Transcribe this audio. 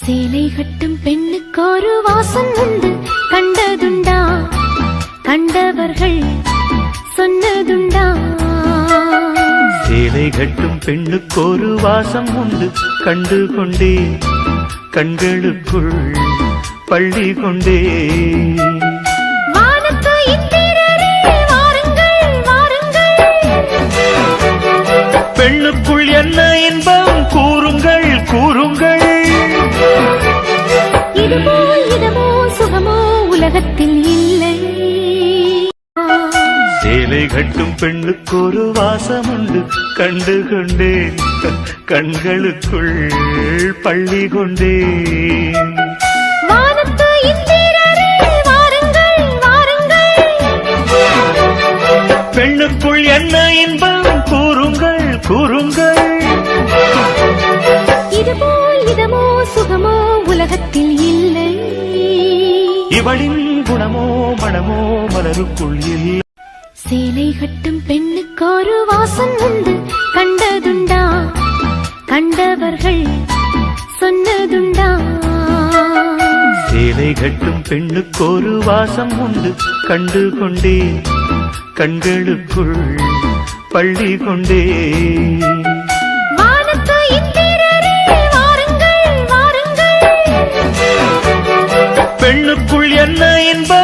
சேலை கட்டும் பெண்ணுக்கு ஒரு வாசம் உண்டு, கண்டதுண்டா? கண்டவர்கள் சொன்னதுண்டா? சேலை கட்டும் பெண்ணுக்கு ஒரு வாசம் உண்டு, கண்டு கொண்டே கண்களுக்குள் பள்ளி கொண்டே. பெண்ணுக்குள் என்ன இன்பம் கூறுங்கள் கூறுங்கள். இதுவோ இதமோ சுகமோ உலகத்தில் இல்லை. சேலை கட்டும் பெண்ணுக்கு ஒரு வாசம் உண்டு, கண்டு கொண்டே கண்களுக்குள் பள்ளி கொண்டே. பெண்ணுக்குள் என்ன இன்பம் கூறுங்கள் கூறுங்கள். இதுவோ இதமோ சுகமோ உலகத்தில் இல்லை. இவளின் குணமோ மனமோ மலருக்குள் இல்லை. சேலை கட்டும் பெண்ணுக்கு ஒரு வாசம் உண்டு, கண்டதுண்டா? கண்டவர்கள் சொன்னதுண்டா? சேலை கட்டும் பெண்ணுக்கு ஒரு வாசம் உண்டு, கண்டு கொண்டே கண்களுக்குள் பள்ளி கொண்டே. பெண்ணுக்குள் என்ன இன்பம்